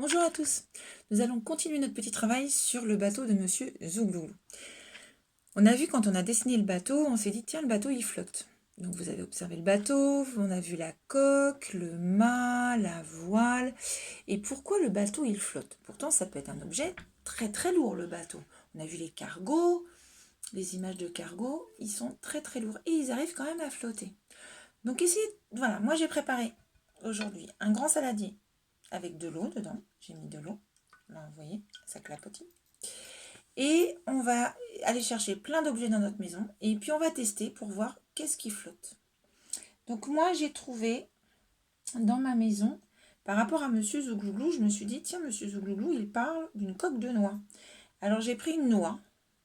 Bonjour à tous. Nous allons continuer notre petit travail sur le bateau de Monsieur Zougloulou. On a vu quand on a dessiné le bateau, on s'est dit tiens le bateau il flotte. Donc vous avez observé le bateau, on a vu la coque, le mât, la voile. Et pourquoi le bateau il flotte? Pourtant ça peut être un objet très très lourd le bateau. On a vu les cargos, les images de cargos, ils sont très très lourds et ils arrivent quand même à flotter. Donc ici, voilà, moi j'ai préparé aujourd'hui un grand saladier avec de l'eau dedans. J'ai mis de l'eau. Là, vous voyez, ça clapote. Et on va aller chercher plein d'objets dans notre maison. Et puis, on va tester pour voir qu'est-ce qui flotte. Donc, moi, j'ai trouvé dans ma maison, par rapport à Monsieur Zougloulou, je me suis dit, tiens, Monsieur Zougloulou, il parle d'une coque de noix. Alors, j'ai pris une noix.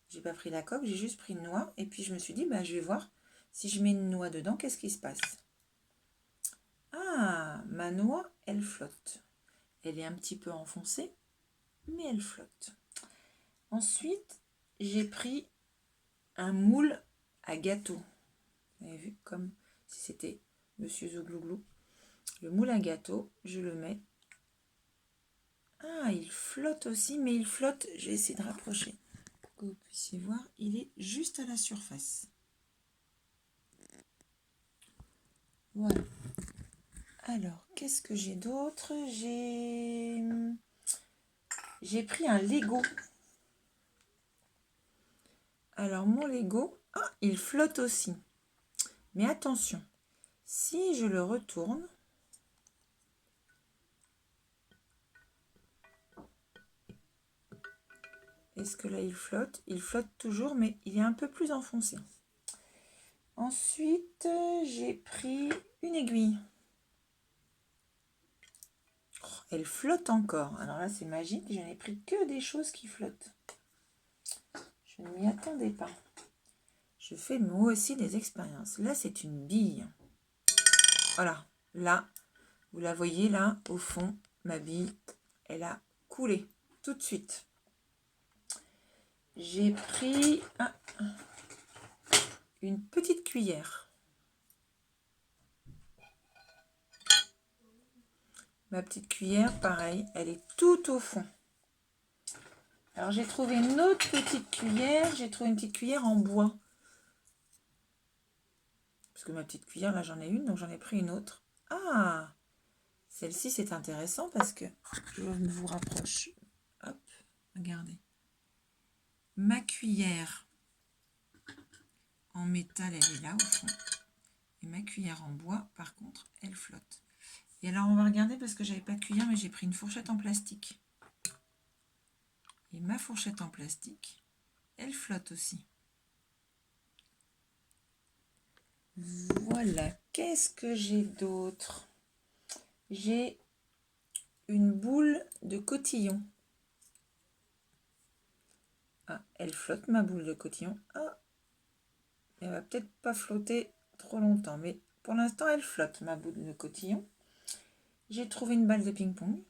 J'ai pas pris la coque, j'ai juste pris une noix. Et puis, je me suis dit, bah, je vais voir si je mets une noix dedans, qu'est-ce qui se passe? Ah, ma noix, elle flotte. Elle est un petit peu enfoncée, mais elle flotte. Ensuite, j'ai pris un moule à gâteau. Vous avez vu, comme si c'était Monsieur Zouglouglou. Le moule à gâteau, je le mets. Ah, il flotte aussi, mais il flotte. Je vais essayer de rapprocher pour que vous puissiez voir. Il est juste à la surface. Voilà. Alors, qu'est-ce que j'ai d'autre? J'ai pris un Lego. Alors, mon Lego, il flotte aussi. Mais attention, si je le retourne, est-ce que là il flotte? Il flotte toujours, mais il est un peu plus enfoncé. Ensuite, j'ai pris une aiguille. Oh, elle flotte encore. Alors là, c'est magique. Je n'ai pris que des choses qui flottent. Je ne m'y attendais pas. Je fais moi aussi des expériences. Là, c'est une bille. Voilà. Là, vous la voyez là, au fond, ma bille, elle a coulé tout de suite. J'ai pris une petite cuillère. Ma petite cuillère, pareil, elle est tout au fond. Alors, j'ai trouvé une autre petite cuillère. J'ai trouvé une petite cuillère en bois. Parce que ma petite cuillère, là, j'en ai une, donc j'en ai pris une autre. Ah, celle-ci, c'est intéressant parce que je vous rapproche. Hop, regardez. Ma cuillère en métal, elle est là, au fond. Et ma cuillère en bois, par contre, elle flotte. Et alors, on va regarder parce que j'avais pas de cuillère, mais j'ai pris une fourchette en plastique. Et ma fourchette en plastique, elle flotte aussi. Voilà, qu'est-ce que j'ai d'autre? J'ai une boule de cotillon. Ah, elle flotte, ma boule de cotillon. Ah, elle va peut-être pas flotter trop longtemps, mais pour l'instant, elle flotte, ma boule de cotillon. J'ai trouvé une balle de ping-pong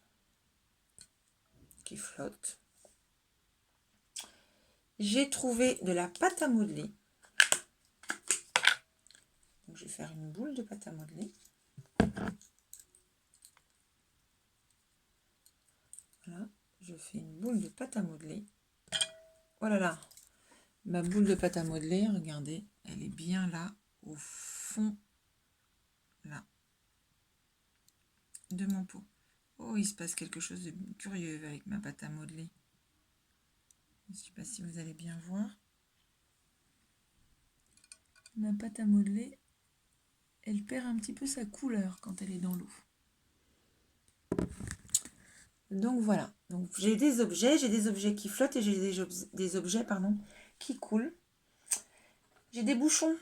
qui flotte. J'ai trouvé de la pâte à modeler. Donc, je vais faire une boule de pâte à modeler. Voilà, je fais une boule de pâte à modeler. Oh là là, ma boule de pâte à modeler, regardez, elle est bien là, au fond, là, de mon pot. Oh, il se passe quelque chose de curieux avec ma pâte à modeler. Je ne sais pas si vous allez bien voir. Ma pâte à modeler, elle perd un petit peu sa couleur quand elle est dans l'eau. Donc voilà, donc j'ai des objets qui flottent et j'ai des objets qui coulent. J'ai des bouchons.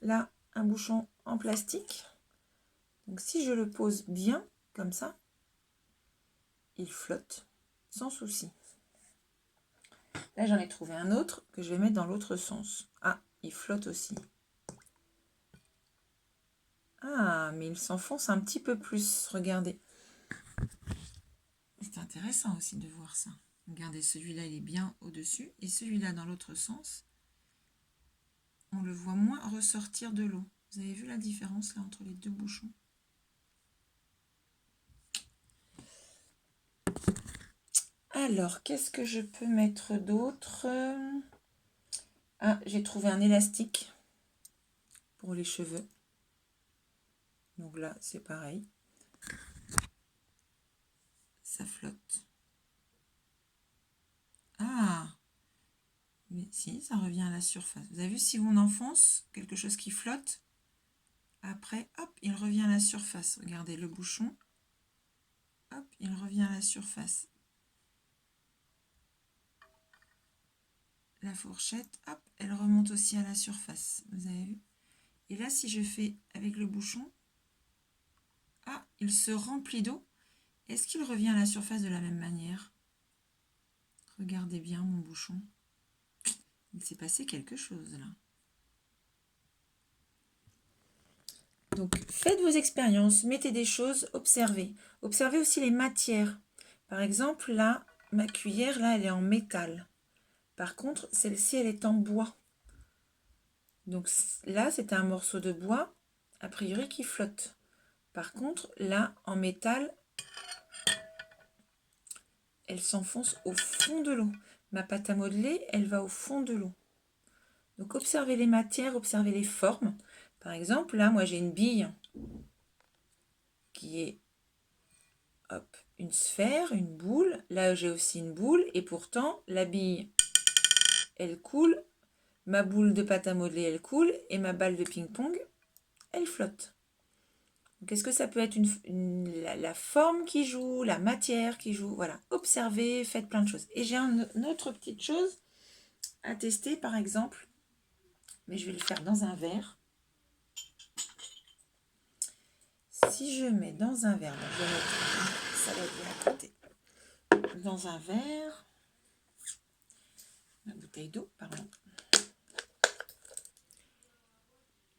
Là, un bouchon en plastique. Donc si je le pose bien, comme ça, il flotte sans souci. Là, j'en ai trouvé un autre que je vais mettre dans l'autre sens. Ah, il flotte aussi. Ah, mais il s'enfonce un petit peu plus, regardez. C'est intéressant aussi de voir ça. Regardez, celui-là, il est bien au-dessus. Et celui-là, dans l'autre sens, on le voit moins ressortir de l'eau. Vous avez vu la différence là entre les deux bouchons? Alors, qu'est-ce que je peux mettre d'autre? Ah, j'ai trouvé un élastique pour les cheveux. Donc là, c'est pareil. Ça flotte. Ah! Mais si, ça revient à la surface. Vous avez vu, si on enfonce quelque chose qui flotte, après, hop, il revient à la surface. Regardez le bouchon. Hop, il revient à la surface. La fourchette, hop, elle remonte aussi à la surface. Vous avez vu? Et là, si je fais avec le bouchon, ah, il se remplit d'eau. Est-ce qu'il revient à la surface de la même manière? Regardez bien mon bouchon. Il s'est passé quelque chose là. Donc, faites vos expériences, mettez des choses, observez. Observez aussi les matières. Par exemple, là, ma cuillère, là, elle est en métal. Par contre, celle-ci, elle est en bois. Donc là, c'est un morceau de bois, a priori, qui flotte. Par contre, là, en métal, elle s'enfonce au fond de l'eau. Ma pâte à modeler, elle va au fond de l'eau. Donc, observez les matières, observez les formes. Par exemple, là, moi, j'ai une bille qui est, hop, une sphère, une boule. Là, j'ai aussi une boule. Et pourtant, la bille, elle coule. Ma boule de pâte à modeler, elle coule. Et ma balle de ping-pong, elle flotte. Donc, est-ce que ça peut être la forme qui joue, la matière qui joue? Voilà, observez, faites plein de choses. Et j'ai une autre petite chose à tester, par exemple. Mais je vais le faire dans un verre. Si je mets dans un verre, donc je vais mettre ça va bien à côté. Dans un verre, ma bouteille d'eau, pardon.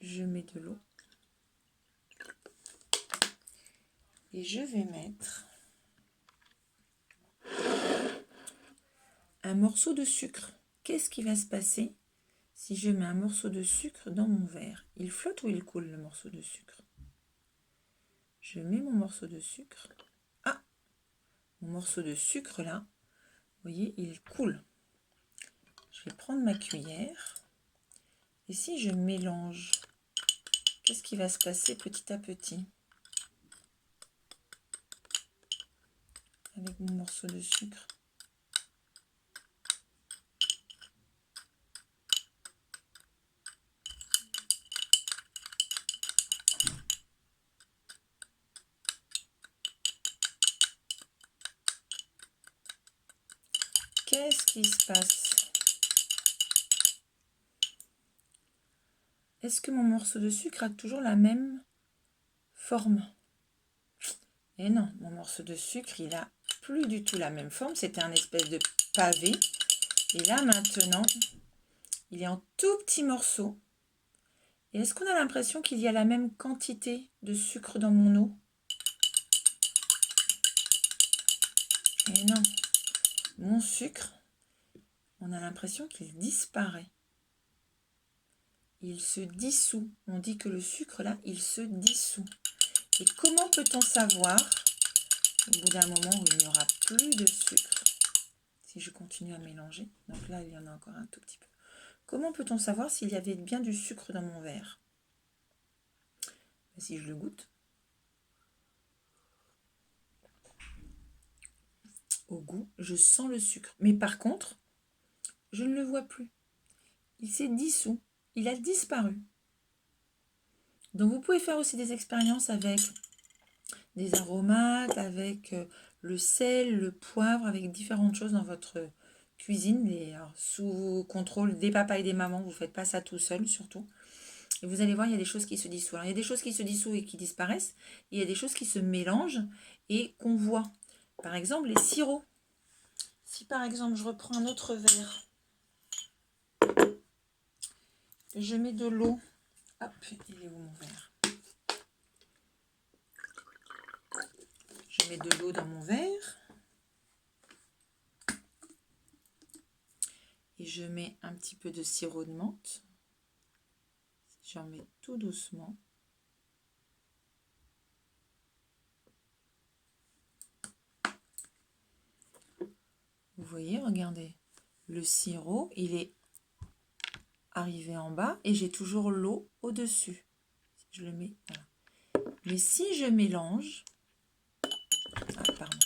Je mets de l'eau. Et je vais mettre un morceau de sucre. Qu'est-ce qui va se passer si je mets un morceau de sucre dans mon verre? Il flotte ou il coule, le morceau de sucre? Je mets mon morceau de sucre. Ah! Mon morceau de sucre là, vous voyez, il coule. Je vais prendre ma cuillère. Et si je mélange, qu'est-ce qui va se passer petit à petit avec mon morceau de sucre? Qu'est-ce qui se passe? Est-ce que mon morceau de sucre a toujours la même forme? Et non, mon morceau de sucre, il a plus du tout la même forme. C'était un espèce de pavé. Et là, maintenant, il est en tout petits morceaux. Et est-ce qu'on a l'impression qu'il y a la même quantité de sucre dans mon eau? Et non, mon sucre, on a l'impression qu'il disparaît. Il se dissout. On dit que le sucre, là, il se dissout. Et comment peut-on savoir, au bout d'un moment où il n'y aura plus de sucre, si je continue à mélanger, donc là, il y en a encore un tout petit peu. Comment peut-on savoir s'il y avait bien du sucre dans mon verre? Si je le goûte, au goût, je sens le sucre. Mais par contre, je ne le vois plus. Il s'est dissous. Il a disparu. Donc vous pouvez faire aussi des expériences avec des aromates, avec le sel, le poivre, avec différentes choses dans votre cuisine. Alors, sous contrôle des papas et des mamans, vous ne faites pas ça tout seul surtout. Et vous allez voir, il y a des choses qui se dissout. Alors, il y a des choses qui se dissouent et qui disparaissent. Et il y a des choses qui se mélangent et qu'on voit. Par exemple, les sirops. Si par exemple, je reprends un autre verre, je mets de l'eau. Hop, il est où mon verre? Je mets de l'eau dans mon verre. Et je mets un petit peu de sirop de menthe. J'en mets tout doucement. voyez, regardez, le sirop, il est arrivé en bas et j'ai toujours l'eau au-dessus. Si je le mets, voilà. Mais si je mélange, pardon.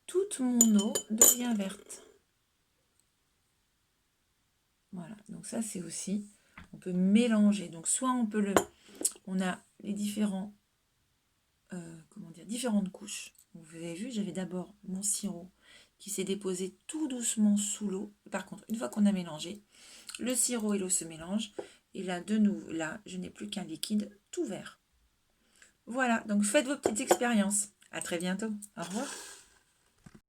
Toute mon eau devient verte. Voilà, donc ça c'est aussi, on peut mélanger. Donc soit on a les différentes couches. Donc, vous avez vu, j'avais d'abord mon sirop qui s'est déposé tout doucement sous l'eau. Par contre, une fois qu'on a mélangé, le sirop et l'eau se mélangent. Et là, de nouveau, là, je n'ai plus qu'un liquide tout vert. Voilà, donc faites vos petites expériences. À très bientôt. Au revoir.